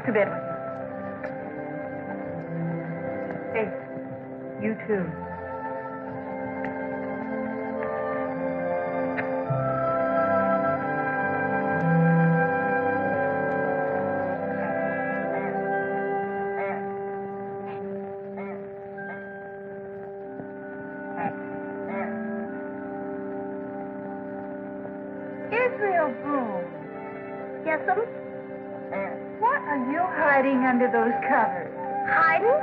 to bed with you. Hey, you too. Israel Boone. Yes'm? What are you hiding under those covers? Hiding?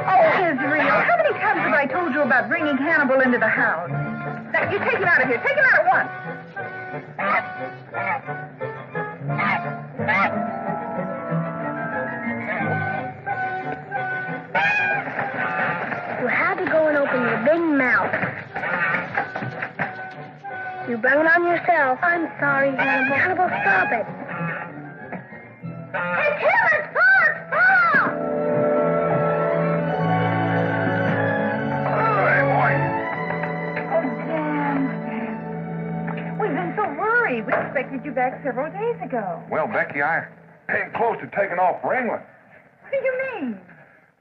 Oh, Israel, how many times have I told you about bringing Hannibal into the house? Now, you take him out of here. Take him out at once. You had to go and open your big mouth. You brought it on yourself. I'm sorry, Hannibal. Hannibal, stop it. Hey, Killer, stop! Stop! Hey, boy. Oh, Dan. We've been so worried. We expected you back several days ago. Well, Becky, I ain't close to taking off for England. What do you mean?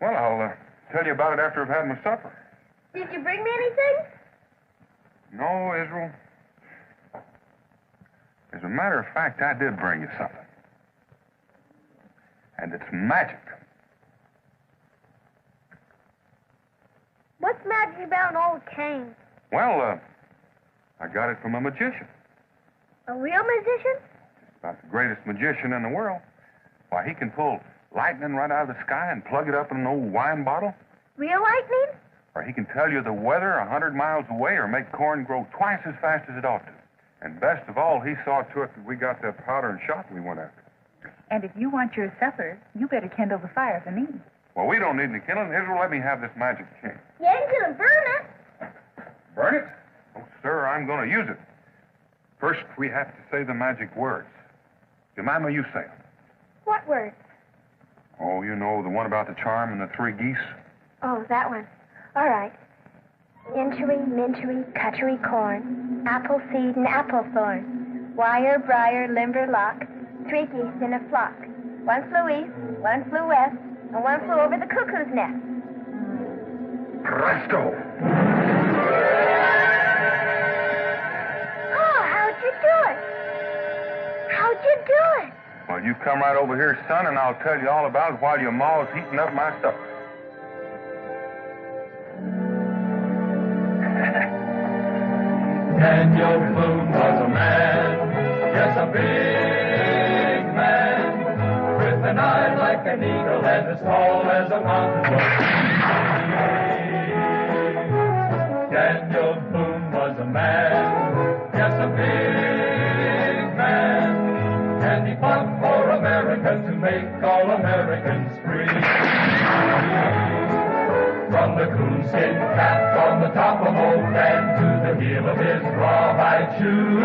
Well, I'll tell you about it after I've had my supper. Did you bring me anything? No, Israel. As a matter of fact, I did bring you something. And it's magic. What's magic about an old cane? Well, I got it from a magician. A real magician? About the greatest magician in the world. Why, he can pull lightning right out of the sky and plug it up in an old wine bottle. Real lightning? Or he can tell you the weather 100 miles away or make corn grow twice as fast as it ought to. And best of all, he saw to it that we got that powder and shot we went after. And if you want your supper, you better kindle the fire for me. Well, we don't need any kindling. Israel, let me have this magic cane. You ain't gonna burn it. Burn it? Oh, sir, I'm going to use it. First, we have to say the magic words. Jemima, you say them. What word? Oh, you know, the one about the charm and the 3 geese. Oh, that one. All right. Inchery, minchery, cutchery, corn, apple seed and apple thorn, wire, briar, limber, lock, 3 geese in a flock. One flew east, one flew west, and one flew over the cuckoo's nest. Presto! Oh, how'd you do it? How'd you do it? Well, you come right over here, son, and I'll tell you all about it while your ma's heating up my supper. Daniel Boone was a man, yes, a big man, with an eye like an eagle and as tall as a mountain was he. Daniel Boone was a man, yes, a big man, and he fought for America to make all Americans free. From the coonskin cap on the top of old Dan to the heel of his rawhide shoe,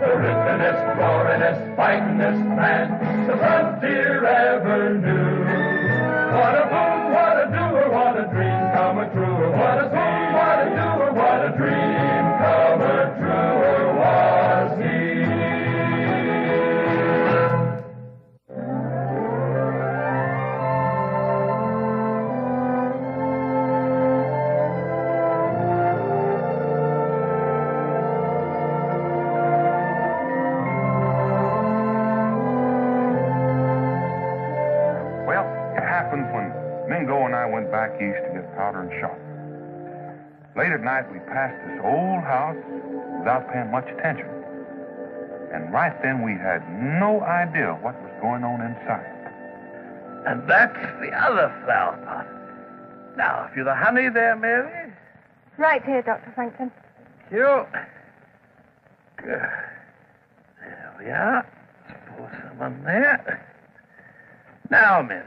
the rippenest, roaringest, fightingest man the frontier ever knew. What a boom, what a doer, what a dream come a truer. What a boom, what a doer, what a dream come a truer was he. Mingo and I went back east to get powder and shot. Late at night, we passed this old house without paying much attention. And right then, we had no idea what was going on inside. And that's the other flower pot. Now, have you the honey there, Mary? Right here, Dr. Frankton. Thank you. Good. There we are. Let's pour some on there. Now, Mary,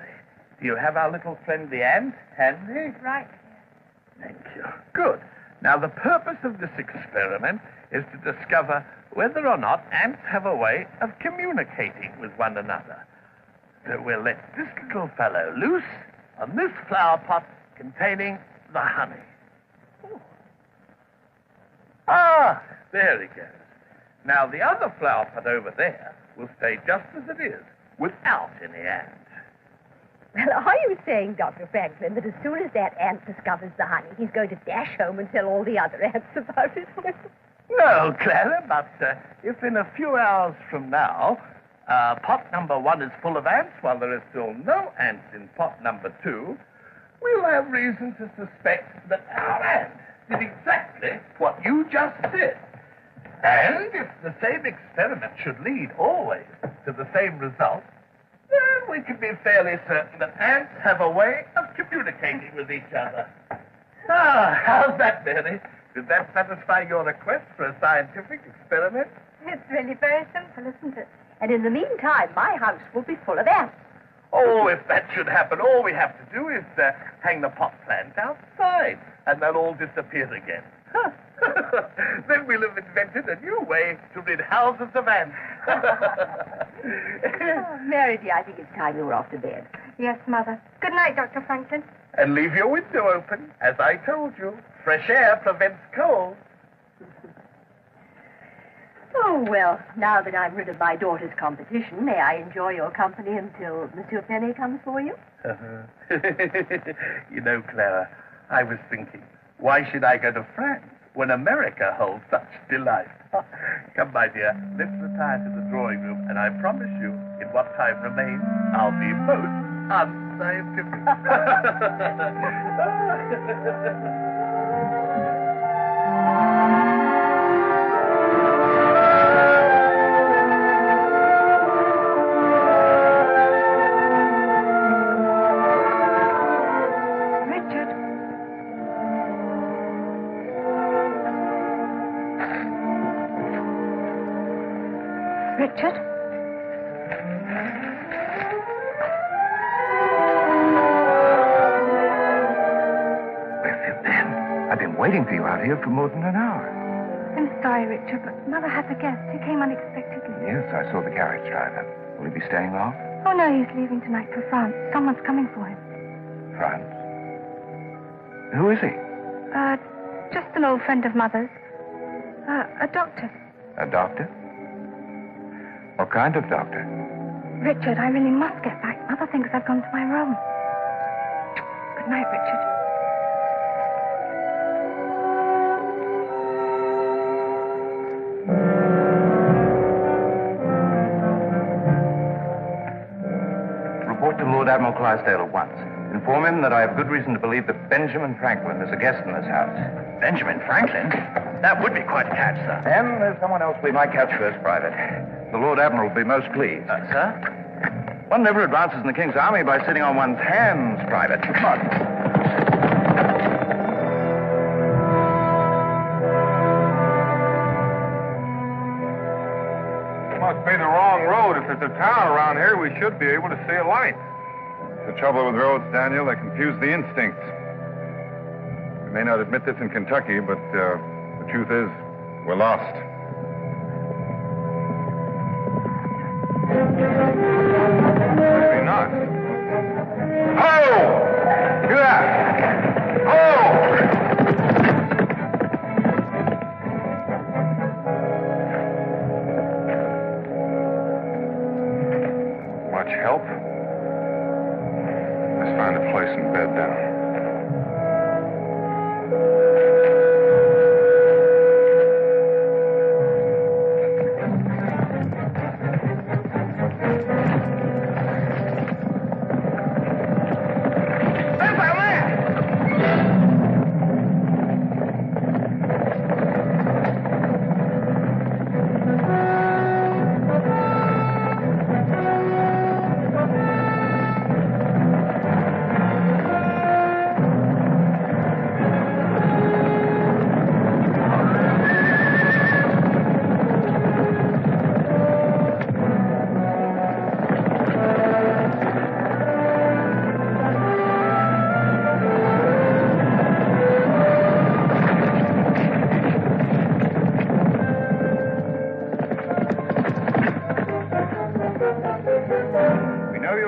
do you have our little friend the ant handy? Right. Thank you. Good. Now, the purpose of this experiment is to discover whether or not ants have a way of communicating with one another. So we'll let this little fellow loose on this flower pot containing the honey. Ooh. Ah, there he goes. Now, the other flower pot over there will stay just as it is, without any ants. Well, are you saying, Dr. Franklin, that as soon as that ant discovers the honey, he's going to dash home and tell all the other ants about it? No, Clara, but if in a few hours from now, pot number 1 is full of ants while there is still no ants in pot number 2, we'll have reason to suspect that our ant did exactly what you just said. And if the same experiment should lead always to the same result, then we can be fairly certain that ants have a way of communicating with each other. Ah, how's that, Mary? Did that satisfy your request for a scientific experiment? It's really very simple, isn't it? And in the meantime, my house will be full of ants. Oh, if that should happen, all we have to do is hang the pot plants outside, and they'll all disappear again. Then we'll have invented a new way to rid houses of ants. Oh, Mary, dear, I think it's time you were off to bed. Yes, Mother. Good night, Dr. Franklin. And leave your window open, as I told you. Fresh air prevents cold. Oh, well, now that I'm rid of my daughter's competition, may I enjoy your company until Monsieur Penny comes for you? You know, Clara, I was thinking, why should I go to France when America holds such delight? Come, my dear, let's retire to the drawing room, and I promise you, in what time remains, I'll be most unscientific. Richard? Where have you been? I've been waiting for you out here for more than an hour. I'm sorry, Richard, but Mother has a guest. He came unexpectedly. Yes, I saw the carriage driver. Will he be staying long? Oh, no, he's leaving tonight for France. Someone's coming for him. France? Who is he? Just an old friend of Mother's. A doctor. A doctor? What kind of doctor? Richard, I really must get back. Mother thinks I've gone to my room. Good night, Richard. Report to Lord Admiral Clydesdale at once. Inform him that I have good reason to believe that Benjamin Franklin is a guest in this house. Benjamin Franklin? That would be quite a catch, sir. And there's someone else we might catch first, Private. The Lord Admiral will be most pleased. Sir? One never advances in the King's army by sitting on one's hands, Private. Come on. Must be the wrong road. If there's a town around here, we should be able to see a light. The trouble with roads, Daniel, they confuse the instincts. We may not admit this in Kentucky, but the truth is, we're lost. Maybe not. Oh! Hear that? Oh! Much help? Let's find a place and bed down.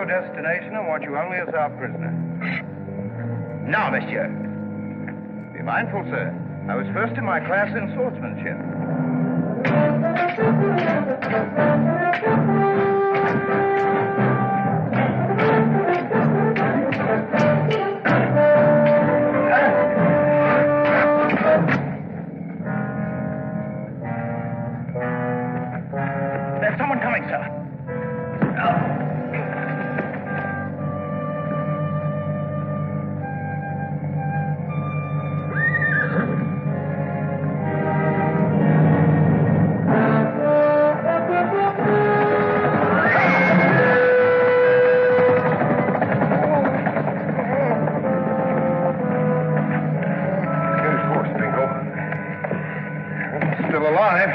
Destination and want you only as our prisoner. Now, monsieur. Be mindful, sir. I was first in my class in swordsmanship. There's someone coming, sir. Still alive.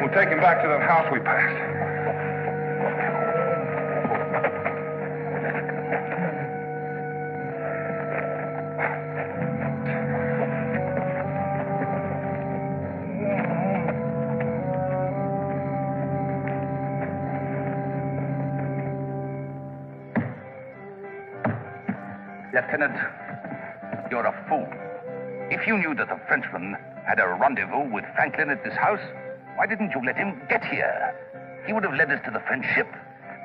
We'll take him back to that house we passed. Lieutenant, you're a fool. If you knew that the Frenchman had a rendezvous with Franklin at this house, why didn't you let him get here? He would have led us to the French ship.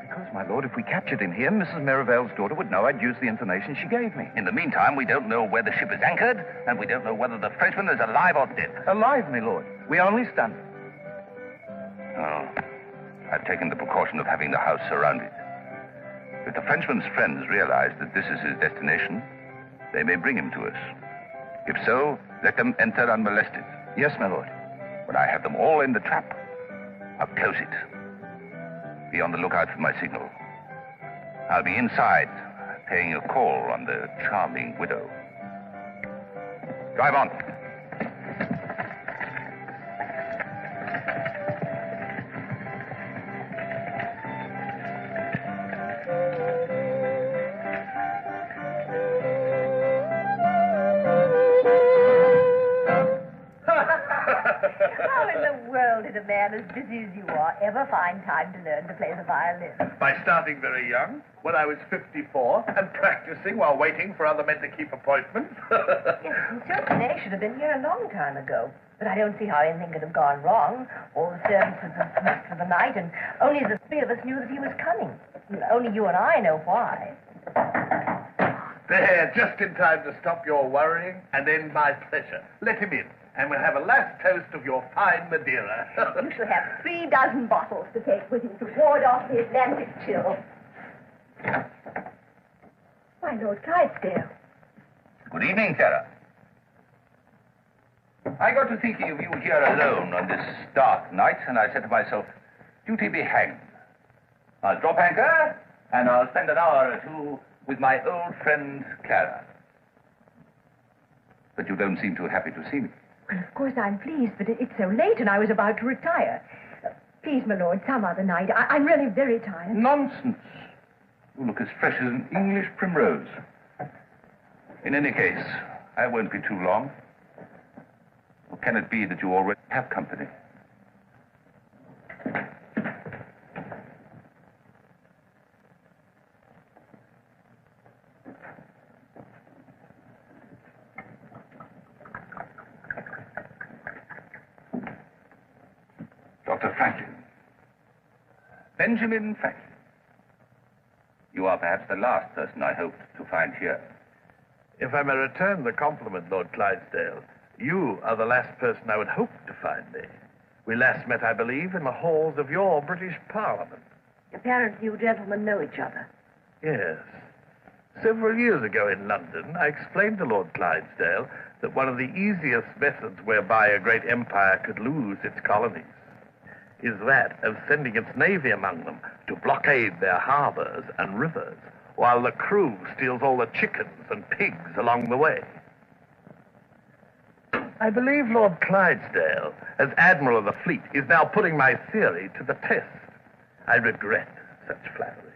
Because, my lord, if we captured him here, Mrs. Merivale's daughter would know I'd used the information she gave me. In the meantime, we don't know where the ship is anchored, and we don't know whether the Frenchman is alive or dead. Alive, my lord. We only stunned him. Oh, I've taken the precaution of having the house surrounded. If the Frenchman's friends realize that this is his destination, they may bring him to us. If so, let them enter unmolested. Yes, my lord. When I have them all in the trap, I'll close it. Be on the lookout for my signal. I'll be inside, paying a call on the charming widow. Drive on. How in the world did a man as busy as you are ever find time to learn to play the violin? By starting very young, when I was 54, and practicing while waiting for other men to keep appointments. Yes, and certainly they should have been here a long time ago. But I don't see how anything could have gone wrong. All the servants had slept for the night, and only the three of us knew that he was coming. Only you and I know why. There, just in time to stop your worrying and end my pleasure. Let him in, and we'll have a last toast of your fine Madeira. You shall have 3 dozen bottles to take with you to ward off the Atlantic chill. My Lord Clydesdale. Good evening, Clara. I got to thinking of you here alone on this dark night, and I said to myself, duty be hanged. I'll drop anchor, and I'll spend an hour or two with my old friend Clara. But you don't seem too happy to see me. Well, of course I'm pleased, but it's so late and I was about to retire. Please, my lord, some other night. I'm really very tired. Nonsense. You look as fresh as an English primrose. In any case, I won't be too long. Or can it be that you already have company? Dr. Franklin. Benjamin Franklin. You are perhaps the last person I hoped to find here. If I may return the compliment, Lord Clydesdale, you are the last person I would hope to find me. We last met, I believe, in the halls of your British Parliament. Apparently you gentlemen know each other. Yes. Several years ago in London, I explained to Lord Clydesdale that one of the easiest methods whereby a great empire could lose its colonies is that of sending its navy among them to blockade their harbors and rivers, while the crew steals all the chickens and pigs along the way. I believe Lord Clydesdale, as Admiral of the Fleet, is now putting my theory to the test. I regret such flattery.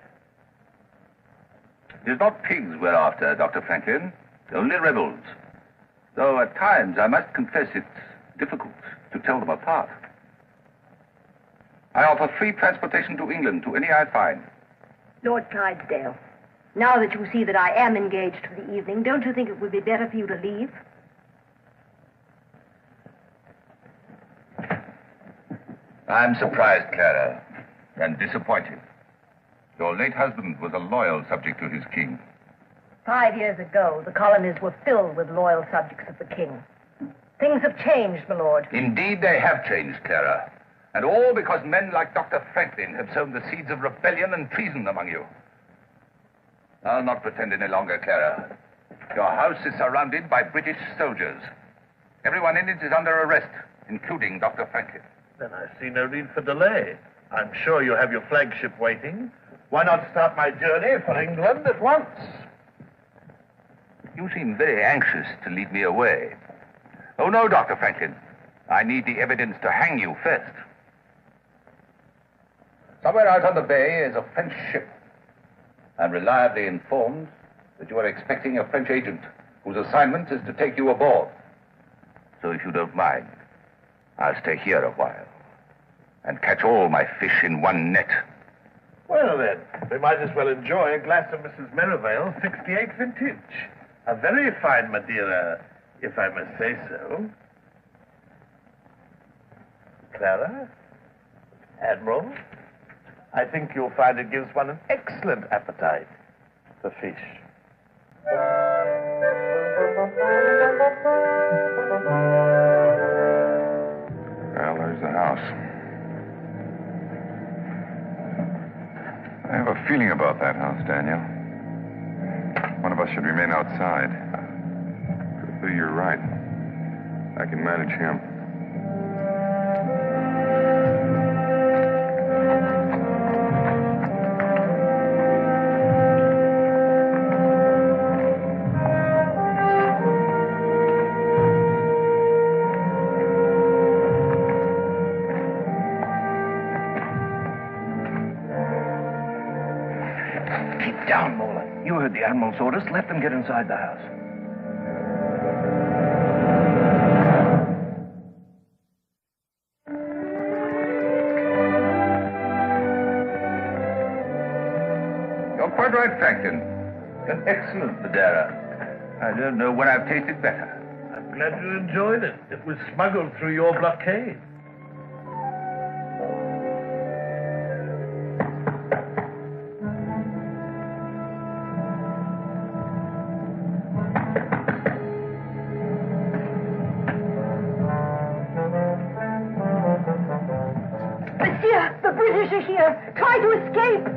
It is not pigs we're after, Dr. Franklin, only rebels. Though at times I must confess it's difficult to tell them apart. I offer free transportation to England to any I find. Lord Clydesdale, now that you see that I am engaged for the evening, don't you think it would be better for you to leave? I'm surprised, Clara, and disappointed. Your late husband was a loyal subject to his king. 5 years ago, the colonies were filled with loyal subjects of the king. Things have changed, my lord. Indeed, they have changed, Clara. And all because men like Dr. Franklin have sown the seeds of rebellion and treason among you. I'll not pretend any longer, Clara. Your house is surrounded by British soldiers. Everyone in it is under arrest, including Dr. Franklin. Then I see no need for delay. I'm sure you have your flagship waiting. Why not start my journey for England at once? You seem very anxious to lead me away. Oh, no, Dr. Franklin. I need the evidence to hang you first. Somewhere out on the bay is a French ship. I'm reliably informed that you are expecting a French agent whose assignment is to take you aboard. So if you don't mind, I'll stay here a while and catch all my fish in one net. Well, then, we might as well enjoy a glass of Mrs. Merivale 68 vintage. A very fine Madeira, if I must say so. Clara? Admiral? I think you'll find it gives one an excellent appetite for fish. Well, there's the house. I have a feeling about that house, Daniel. One of us should remain outside. But you're right. I can manage him. Keep down, Mola. You heard the Admiral's orders. Let them get inside the house. You're quite right, Franklin. An excellent Madeira. I don't know when I've tasted better. I'm glad you enjoyed it. It was smuggled through your blockade. Monsieur, the British are here. Try to escape.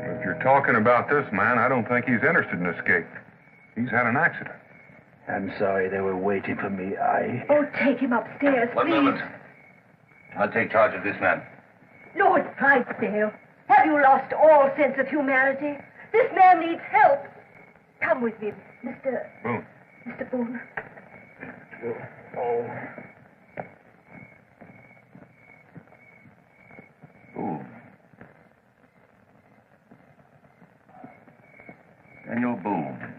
If you're talking about this man, I don't think he's interested in escape. He's had an accident. I'm sorry they were waiting for me. Oh, take him upstairs, One please. moment. I'll take charge of this man. Lord Clydesdale, have you lost all sense of humanity? This man needs help. Come with me, Mr. Boone. Mr. Boone. Oh. Boone. Daniel Boone.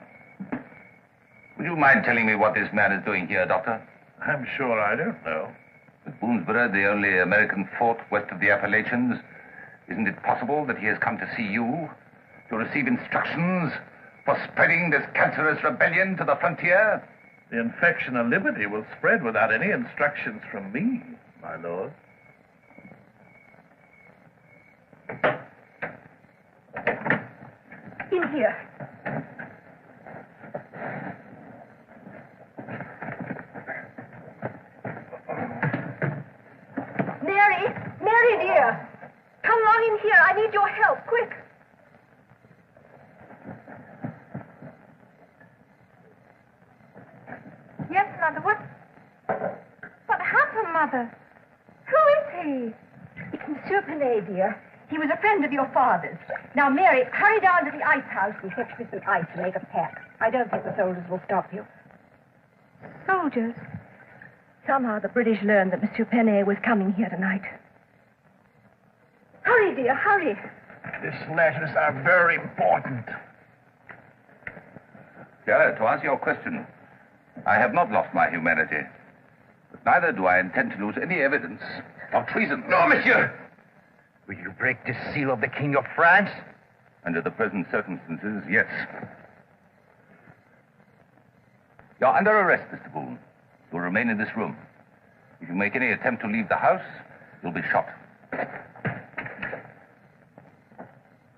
Would you mind telling me what this man is doing here, Doctor? I'm sure I don't know. Is Boonesborough the only American fort west of the Appalachians? Isn't it possible that he has come to see you, to receive instructions for spreading this cancerous rebellion to the frontier? The infection of liberty will spread without any instructions from me, my lord. In here. Mary, dear. Come along in here. I need your help. Quick. Yes, Mother, what happened, Mother? Who is he? It's Monsieur Penet, dear. He was a friend of your father's. Now, Mary, hurry down to the ice house and fetch me some ice to make a pack. I don't think the soldiers will stop you. Soldiers? Somehow the British learned that Monsieur Penet was coming here tonight. Hurry, dear, hurry. These letters are very important. Clara, to answer your question, I have not lost my humanity. But neither do I intend to lose any evidence of treason. No, monsieur! Will you break the seal of the King of France? Under the present circumstances, yes. You're under arrest, Mr. Boone. remain in this room. If you make any attempt to leave the house, you'll be shot. I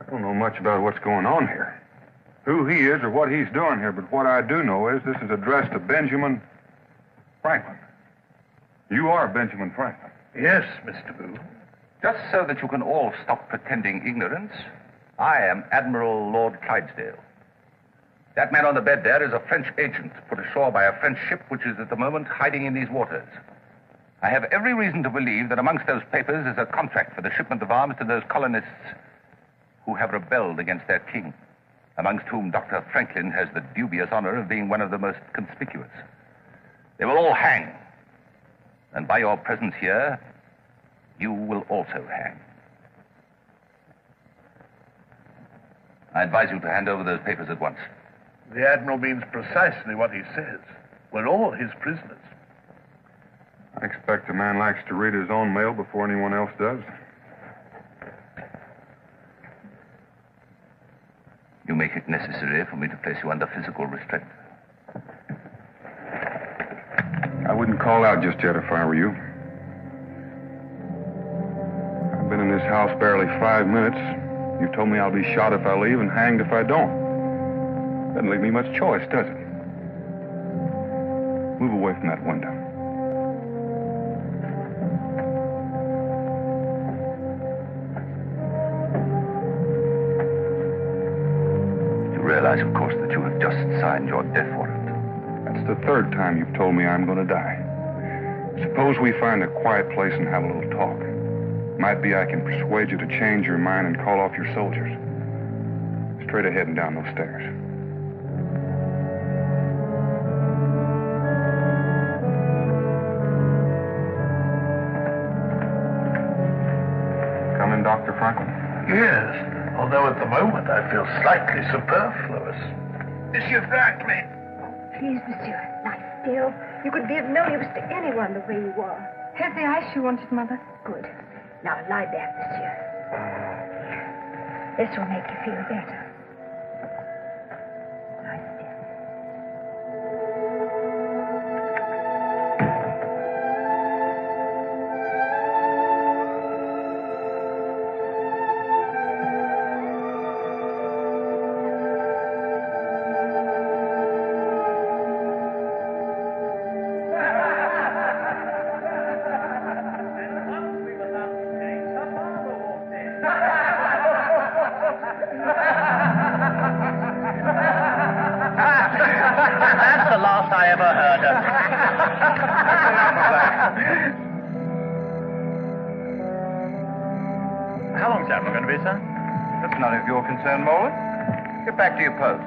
don't know much about what's going on here. Who he is or what he's doing here, but what I do know is this is addressed to Benjamin Franklin. You are Benjamin Franklin. Yes, Mr. Boone. Just so that you can all stop pretending ignorance, I am Admiral Lord Clydesdale. That man on the bed there is a French agent put ashore by a French ship which is at the moment hiding in these waters. I have every reason to believe that amongst those papers is a contract for the shipment of arms to those colonists who have rebelled against their king, amongst whom Dr. Franklin has the dubious honor of being one of the most conspicuous. They will all hang. And by your presence here, you will also hang. I advise you to hand over those papers at once. The Admiral means precisely what he says. We're all his prisoners. I expect a man likes to read his own mail before anyone else does. You make it necessary for me to place you under physical restraint. I wouldn't call out just yet if I were you. I've been in this house barely 5 minutes. You told me I'll be shot if I leave and hanged if I don't. Doesn't leave me much choice, does it? Move away from that window. You realize, of course, that you have just signed your death warrant. That's the third time you've told me I'm going to die. Suppose we find a quiet place and have a little talk. Might be I can persuade you to change your mind and call off your soldiers. Straight ahead and down those stairs. Come in, Dr. Franklin. Yes, although at the moment I feel slightly superfluous. Monsieur Franklin. Please, monsieur, lie still. You could be of no use to anyone the way you are. Here's the ice you wanted, Mother. Good. Now lie back, monsieur. This will make you feel better. Lie still. That's the last I ever heard of. How long's that going to be, sir? That's none of your concern, Molan. Get back to your post.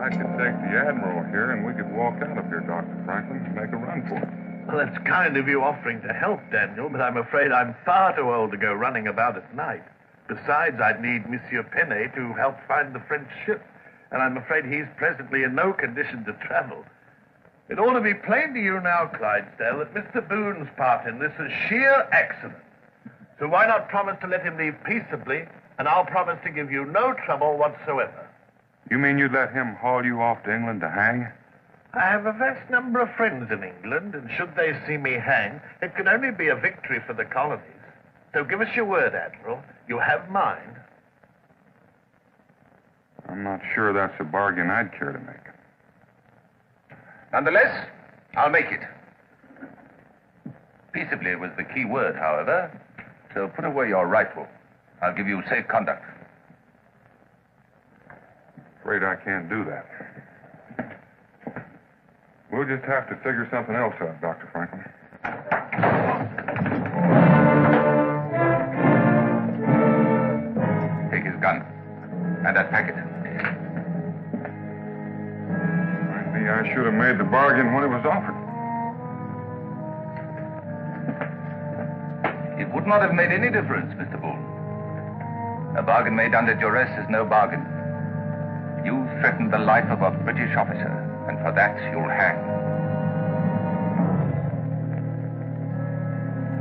I could take the Admiral here and we could walk out of here, Dr. Franklin, and make a run for it. Well, it's kind of you offering to help, Daniel, but I'm afraid I'm far too old to go running about at night. Besides, I'd need Monsieur Penet to help find the French ship, and I'm afraid he's presently in no condition to travel. It ought to be plain to you now, Clydesdale, that Mr. Boone's part in this is sheer accident. So why not promise to let him leave peaceably, and I'll promise to give you no trouble whatsoever. You mean you'd let him haul you off to England to hang? I have a vast number of friends in England, and should they see me hang, it can only be a victory for the colonies. So give us your word, Admiral. You have mine. I'm not sure that's a bargain I'd care to make. Nonetheless, I'll make it. Peaceably was the key word, however, so put away your rifle. I'll give you safe conduct. Afraid I can't do that. We'll just have to figure something else out, Dr. Franklin. Take his gun and that packet. I should have made the bargain when it was offered. It would not have made any difference, Mr. Boone. A bargain made under duress is no bargain. You threatened the life of a British officer, and for that you'll hang.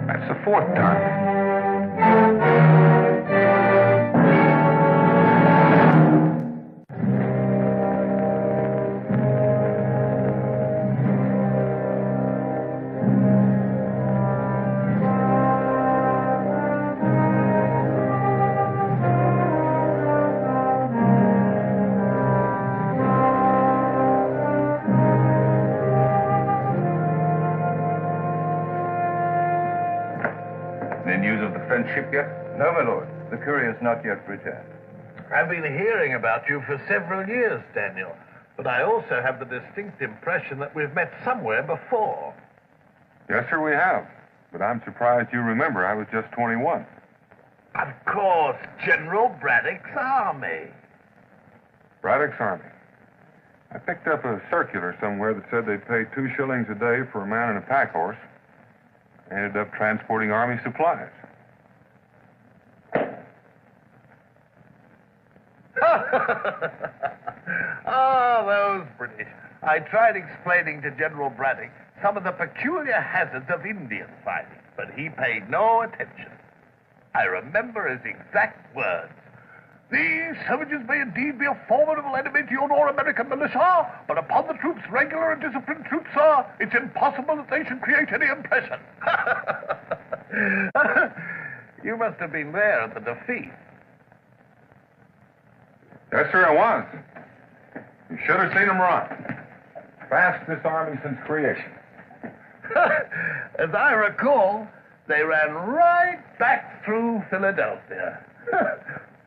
That's the fourth time. Ship yet? No, my lord. The courier's not yet returned. I've been hearing about you for several years, Daniel, but I also have the distinct impression that we've met somewhere before. Yes, sir, we have. But I'm surprised you remember. I was just 21. Of course, General Braddock's army. Braddock's Army. I picked up a circular somewhere that said they'd pay 2 shillings a day for a man and a pack horse. I ended up transporting Army supplies. Oh, those British. I tried explaining to General Braddock some of the peculiar hazards of Indian fighting, but he paid no attention. I remember his exact words. These savages may indeed be a formidable enemy to your North-American militia, but upon the troops, regular and disciplined troops, sir, it's impossible that they should create any impression. You must have been there at the defeat. Yes, sir, I was. You should have seen them run. Fastest army since creation. As I recall, they ran right back through Philadelphia.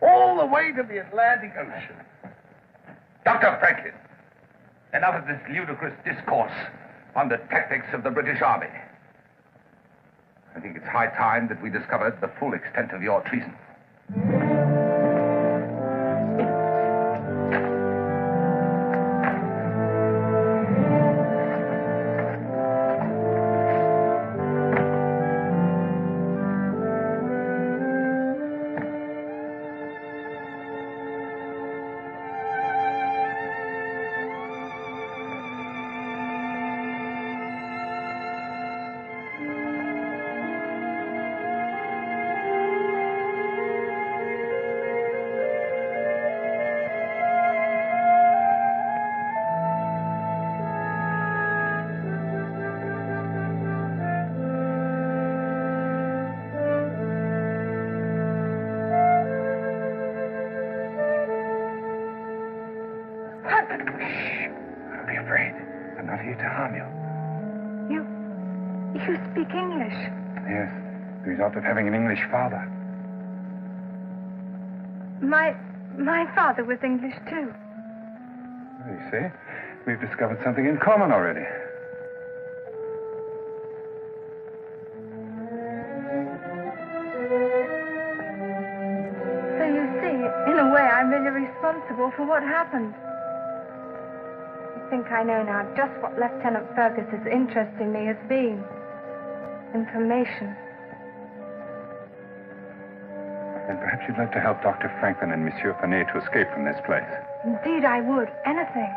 All the way to the Atlantic Ocean. Dr. Franklin, enough of this ludicrous discourse on the tactics of the British Army. I think it's high time that we discovered the full extent of your treason. You speak English? Yes, the result of having an English father. My father was English, too. You see, we've discovered something in common already. So you see, in a way, I'm really responsible for what happened. I think I know now just what Lieutenant Fergus's interest in me has been. Information. Then perhaps you'd like to help Dr. Franklin and Monsieur Panet to escape from this place. Indeed, I would. Anything.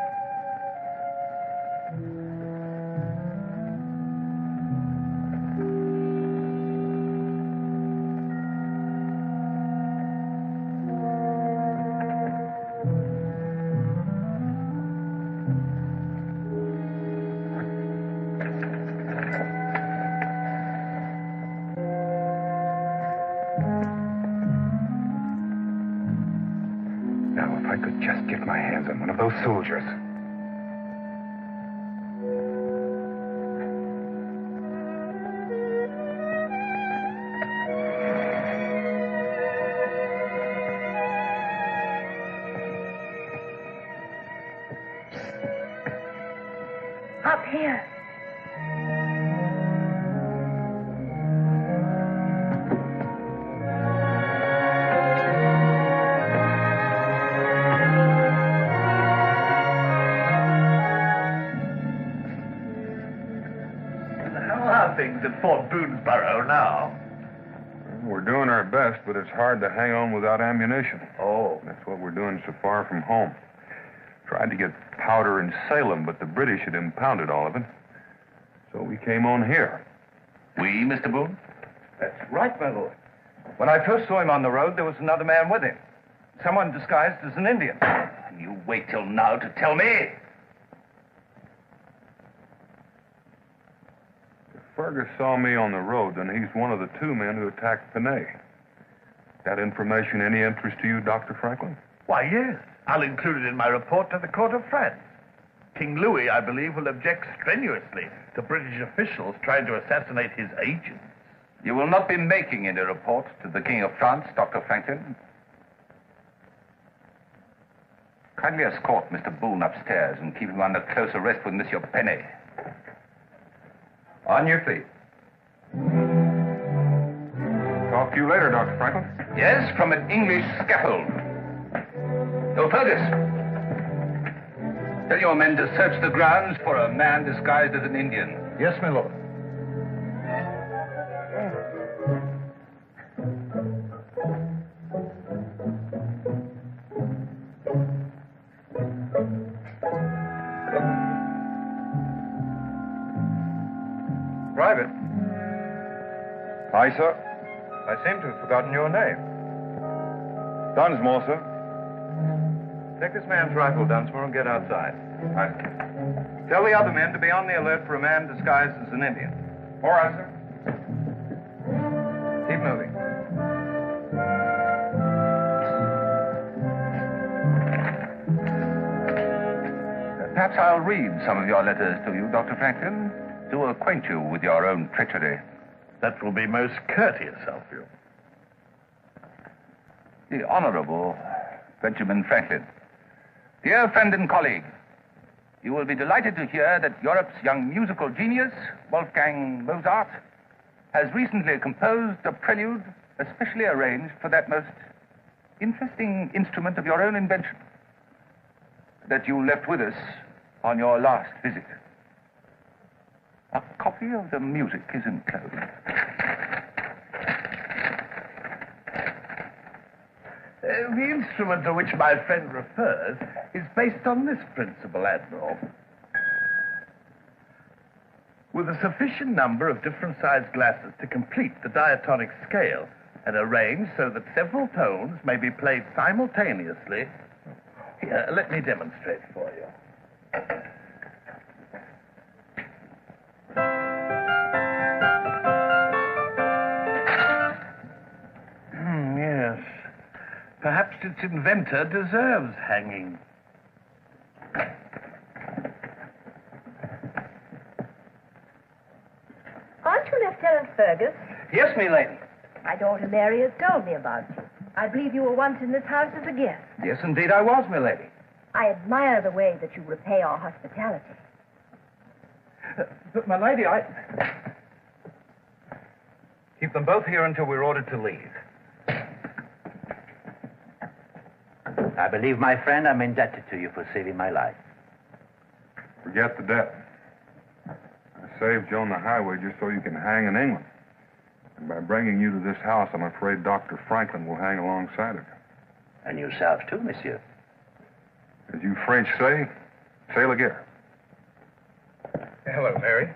Those soldiers. Up here. things at Fort Boonesborough now? We're doing our best, but it's hard to hang on without ammunition. Oh. That's what we're doing so far from home. Tried to get powder in Salem, but the British had impounded all of it. So we came on here. We, Mr. Boone? That's right, my lord. When I first saw him on the road, there was another man with him. Someone disguised as an Indian. You wait till now to tell me. If Fergus saw me on the road, then he's one of the two men who attacked Panay. That information any interest to you, Dr. Franklin? Why, yes. I'll include it in my report to the Court of France. King Louis, I believe, will object strenuously to British officials trying to assassinate his agents. You will not be making any report to the King of France, Dr. Franklin. Kindly escort Mr. Boone upstairs and keep him under close arrest with Monsieur Penny. On your feet. Talk to you later, Dr. Franklin. Yes, from an English scaffold. So, Fergus, tell your men to search the grounds for a man disguised as an Indian. Yes, my lord. Private. Aye, sir. I seem to have forgotten your name. Dunsmore, sir. Take this man's rifle, Dunsmore, and get outside. Aye. Tell the other men to be on the alert for a man disguised as an Indian. All right, sir. Keep moving. Perhaps I'll read some of your letters to you, Dr. Franklin, to acquaint you with your own treachery. That will be most courteous of you. The Honorable Benjamin Franklin. Dear friend and colleague, you will be delighted to hear that Europe's young musical genius, Wolfgang Mozart, has recently composed a prelude especially arranged for that most interesting instrument of your own invention that you left with us on your last visit. A copy of the music is enclosed. The instrument to which my friend refers is based on this principle, Admiral. With a sufficient number of different-sized glasses to complete the diatonic scale and arranged so that several tones may be played simultaneously. Here, let me demonstrate for you. Yes. Perhaps its inventor deserves hanging. Aren't you Lieutenant Fergus? Yes, me lady. My daughter Mary has told me about you. I believe you were once in this house as a guest. Yes, indeed I was, my lady. I admire the way that you repay our hospitality. But, my lady, I... Keep them both here until we're ordered to leave. I believe, my friend, I'm indebted to you for saving my life. Forget the debt. I saved you on the highway just so you can hang in England. And by bringing you to this house, I'm afraid Dr. Franklin will hang alongside of you. And yourself, too, monsieur. As you French say, c'est la guerre. Hello, Mary.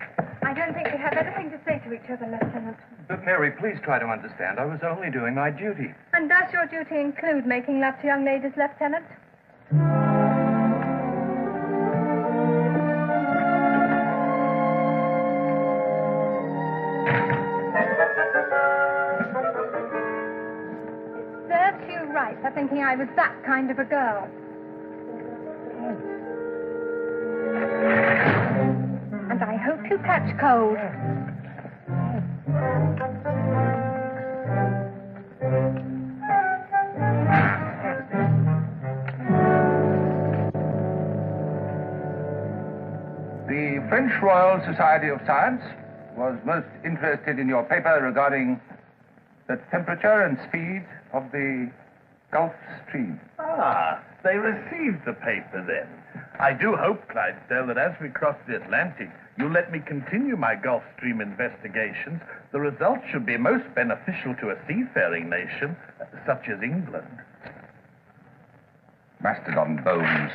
I don't think we have anything to say to each other, Lieutenant. But, Mary, please try to understand. I was only doing my duty. And does your duty include making love to young ladies, Lieutenant? It serves you right for thinking I was that kind of a girl. And I hope you catch cold. The French Royal Society of Science was most interested in your paper regarding the temperature and speed of the Gulf Stream. Ah, they received the paper then. I do hope, Clydesdale, that as we cross the Atlantic, you'll let me continue my Gulf Stream investigations. The results should be most beneficial to a seafaring nation such as England. Mastodon bones.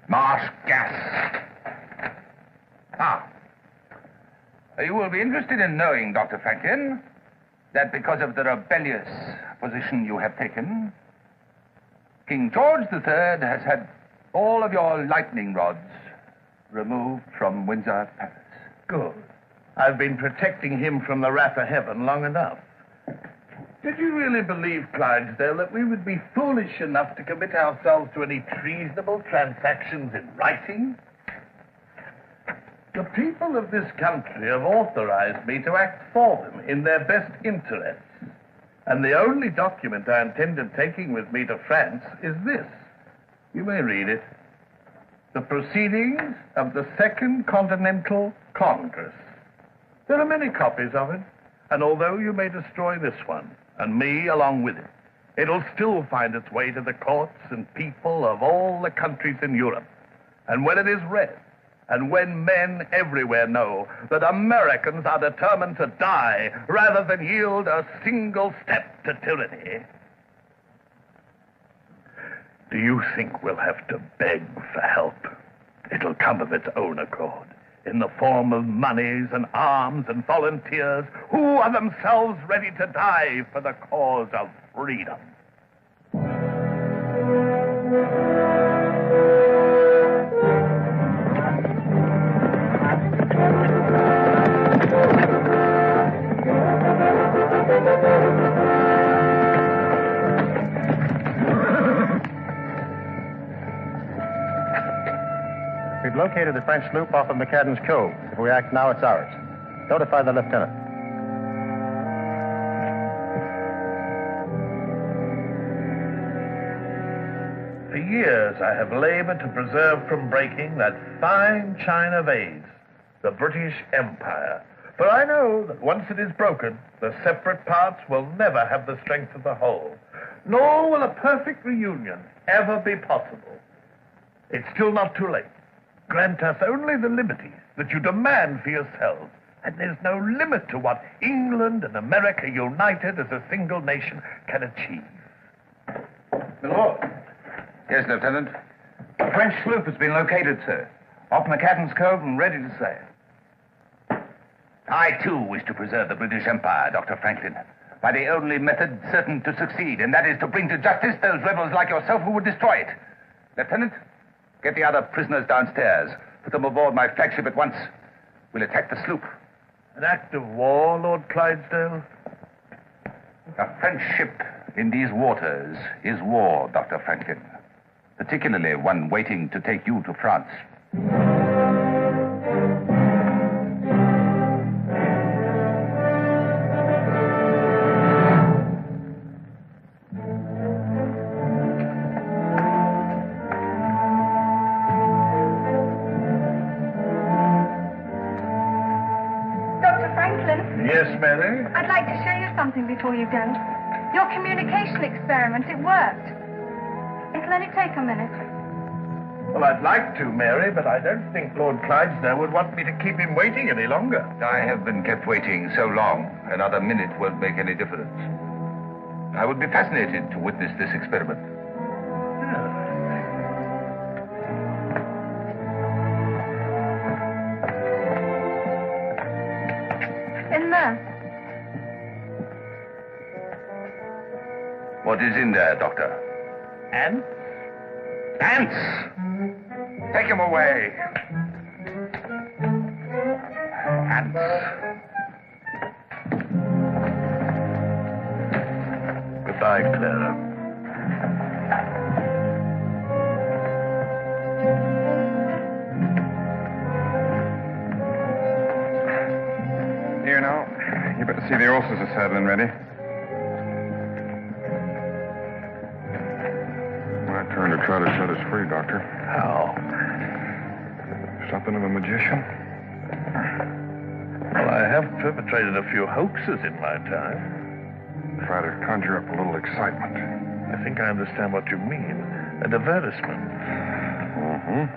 Marsh gas. You will be interested in knowing, Dr. Franklin, that because of the rebellious position you have taken, King George III has had all of your lightning rods removed from Windsor Palace. Good. I've been protecting him from the wrath of heaven long enough. Did you really believe, Clydesdale, that we would be foolish enough to commit ourselves to any treasonable transactions in writing? The people of this country have authorized me to act for them in their best interests. And the only document I intended taking with me to France is this. You may read it. The Proceedings of the Second Continental Congress. There are many copies of it, and although you may destroy this one, and me along with it, it'll still find its way to the courts and people of all the countries in Europe. And when it is read, and when men everywhere know that Americans are determined to die rather than yield a single step to tyranny, do you think we'll have to beg for help? It'll come of its own accord, in the form of monies and arms and volunteers who are themselves ready to die for the cause of freedom. We've located the French sloop off of McCadden's Cove. If we act now, it's ours. Notify the lieutenant. For years, I have labored to preserve from breaking that fine china vase, the British Empire. For I know that once it is broken, the separate parts will never have the strength of the whole, nor will a perfect reunion ever be possible. It's still not too late. Grant us only the liberties that you demand for yourselves, and there's no limit to what England and America united as a single nation can achieve. My lord. Yes, Lieutenant? The French sloop has been located, sir. Off McCadden's Cove and ready to sail. I, too, wish to preserve the British Empire, Dr. Franklin, by the only method certain to succeed, and that is to bring to justice those rebels like yourself who would destroy it. Lieutenant, get the other prisoners downstairs. Put them aboard my flagship at once. We'll attack the sloop. An act of war, Lord Clydesdale? A French ship in these waters is war, Dr. Franklin. Particularly one waiting to take you to France. Yes, Mary? I'd like to show you something before you go. Your communication experiment, it worked. It'll only take a minute. Well, I'd like to, Mary, but I don't think Lord Clydesdale would want me to keep him waiting any longer. I have been kept waiting so long, another minute won't make any difference. I would be fascinated to witness this experiment. In there. What is in there, Doctor? Ants? Ants! Take him away. Ants. Goodbye, Clara. Here now. You better see the horses are saddling ready. My turn to try to set us free, Doctor. How? Something of a magician? Well, I have perpetrated a few hoaxes in my time. Try to conjure up a little excitement. I think I understand what you mean. An advertisement. Hmm?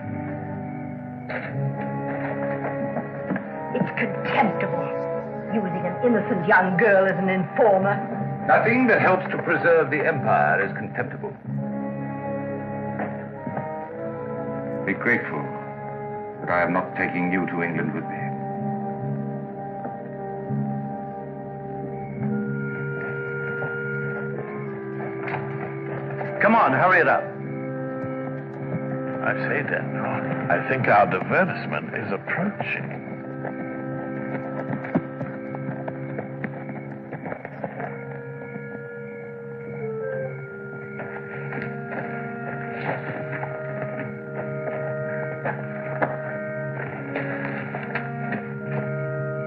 It's contemptible, using an innocent young girl as an informer. Nothing that helps to preserve the empire is contemptible. Be grateful that I am not taking you to England with me. Come on, hurry it up. I say, Daniel, I think our advertisement is approaching.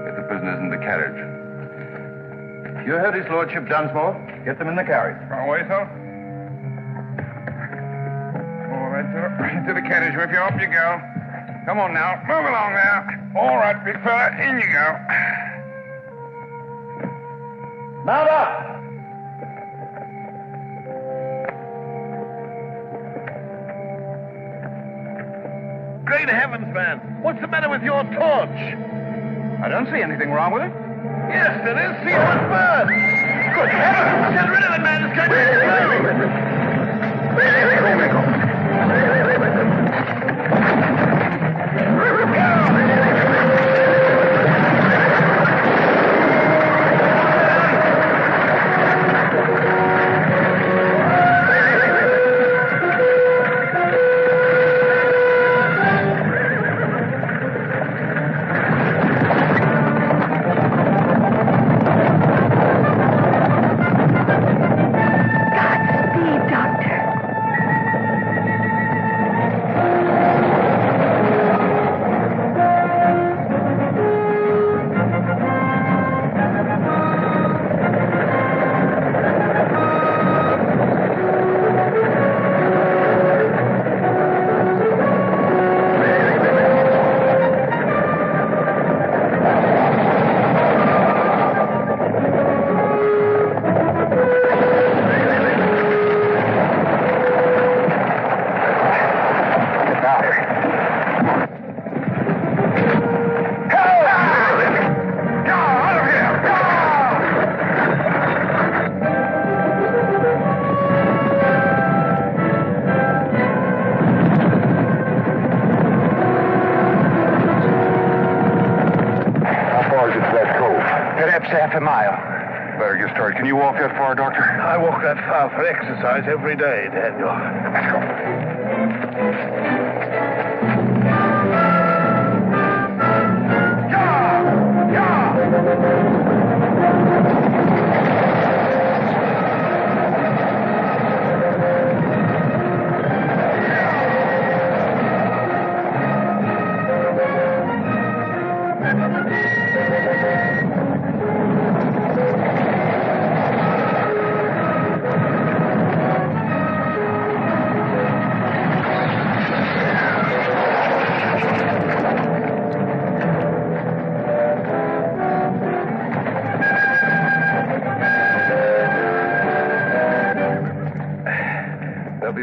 Get the prisoners in the carriage. You heard his lordship, Dunsmore. Get them in the carriage. Wrong way, sir? All right, sir. Into the carriage with you. Up you go. Come on now. Move along there. All right, big fella. In you go. Mount up! Great heavens, man! What's the matter with your torch? I don't see anything wrong with it. Yes, there is. See how it burns! Good heavens! Get rid of it, man! It's going to explode! Half a mile. Better get started. Can you walk that far, Doctor? I walk that far for exercise every day, Daniel. Let's go.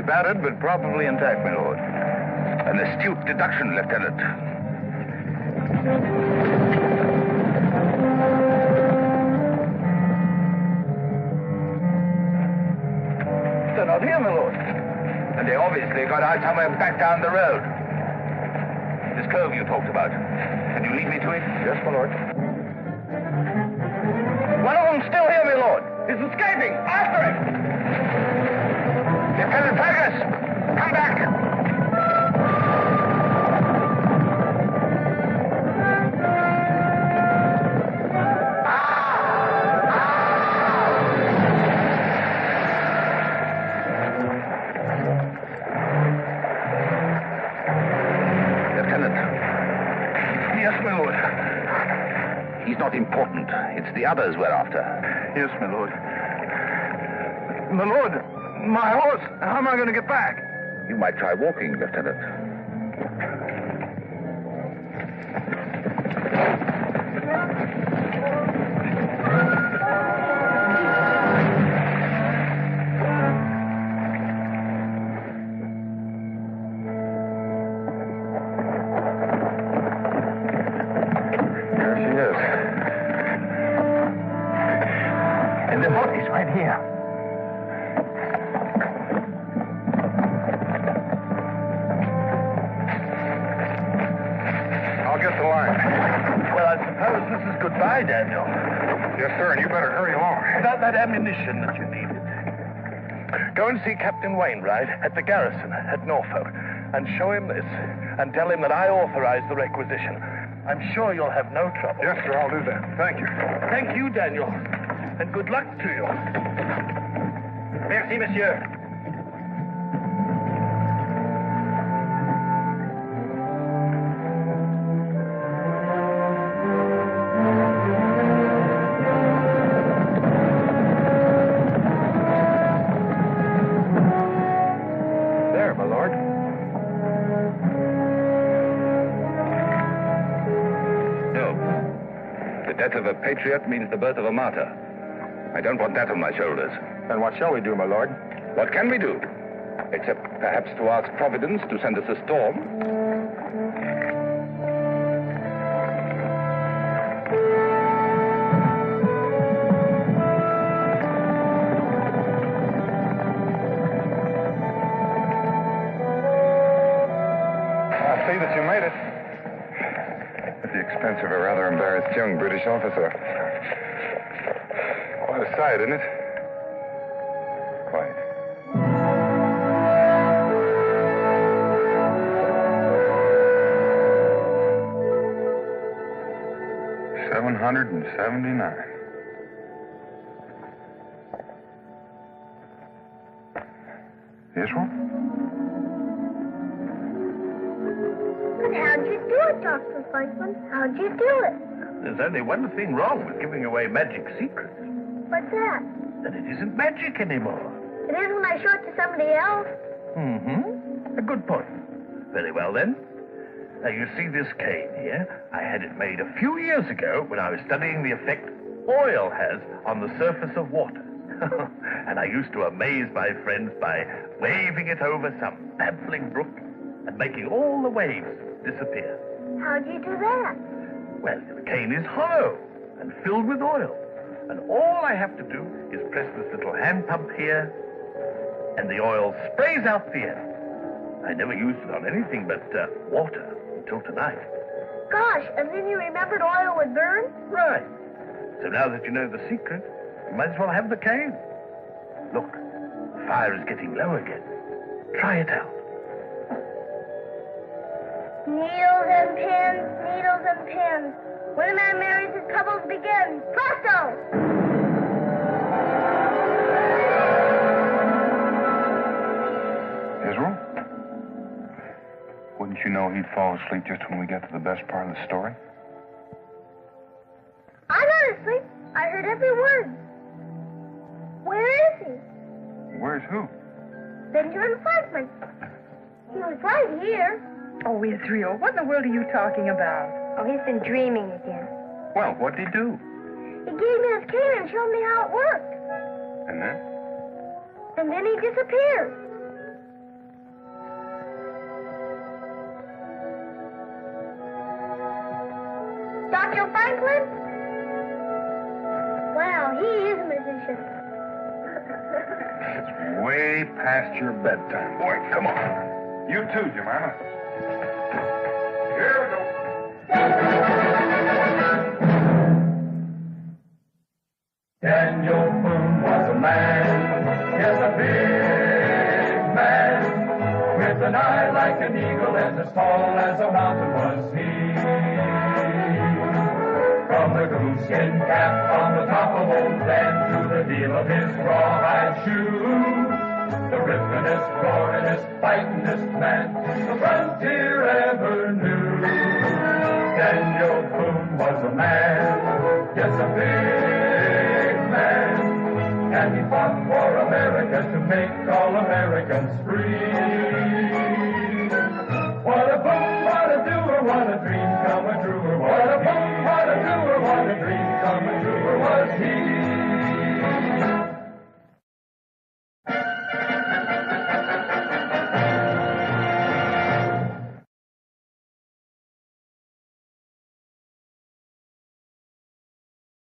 Battered, but probably intact, my lord. An astute deduction, Lieutenant. They're not here, my lord. And they obviously got out somewhere back down the road. This cove you talked about. Can you lead me to it? Yes, my lord. One of them's still here, my lord. He's escaping. After him! Lieutenant Fergus, come back! Lieutenant. Yes, my lord. He's not important. It's the others we're after. Yes, my lord. My lord, my horse. How am I going to get back? You might try walking, Lieutenant. I'll get the line. Well, I suppose this is goodbye, Daniel. Yes, sir, and you better hurry along. About that ammunition that you needed. Go and see Captain Wainwright at the garrison at Norfolk and show him this and tell him that I authorized the requisition. I'm sure you'll have no trouble. Yes, sir, I'll do that. Thank you. Thank you, Daniel. And good luck to you. Merci, monsieur. There, my lord. No. The death of a patriot means the birth of a martyr. I don't want that on my shoulders. Then what shall we do, my lord? What can we do? Except perhaps to ask Providence to send us a storm. I see that you made it. At the expense of a rather embarrassed young British officer. Quite a sight, isn't it? Quite. $779. Israel? But how'd you do it, Dr. Franklin? How'd you do it? There's only one thing wrong with giving away magic secrets. What's that? That it isn't magic anymore. It is when I show it to somebody else. Mm-hmm. A good point. Very well, then. Now, you see this cane here? I had it made a few years ago when I was studying the effect oil has on the surface of water. And I used to amaze my friends by waving it over some babbling brook and making all the waves disappear. How'd you do that? Well, the cane is hollow and filled with oil. And all I have to do is press this little hand pump here, and the oil sprays out the end. I never used it on anything but water until tonight. Gosh, and then you remembered oil would burn? Right. So now that you know the secret, you might as well have the cane. Look, the fire is getting low again. Try it out. Needles and pins, needles and pins. When a man marries, his troubles begin. Presto! Israel? Wouldn't you know he'd fall asleep just when we get to the best part of the story? I'm not asleep. I heard every word. Where is he? Where's who? Benjamin Franklin. He was right here. Oh, Israel, what in the world are you talking about? Oh, he's been dreaming again. Well, what'd he do? He gave me his cane and showed me how it worked. And then? And then he disappeared. Dr. Franklin? Wow, he is a magician. It's way past your bedtime. Boy, come on. You too, Jemima. Here we go. Daniel Boone was a man, yes, a big man, with an eye like an eagle and as tall as a mountain was he. From the gooseskin cap on the top of old Dan to the heel of his rawhide shoe, the ripplingest, roaringest, fightingest man the frontier ever knew. Daniel Boone was a man, yes, a big man, and he fought for America to make all Americans free. What a boom, what a doer, what a dream come a truer, what a boom, what a doer, what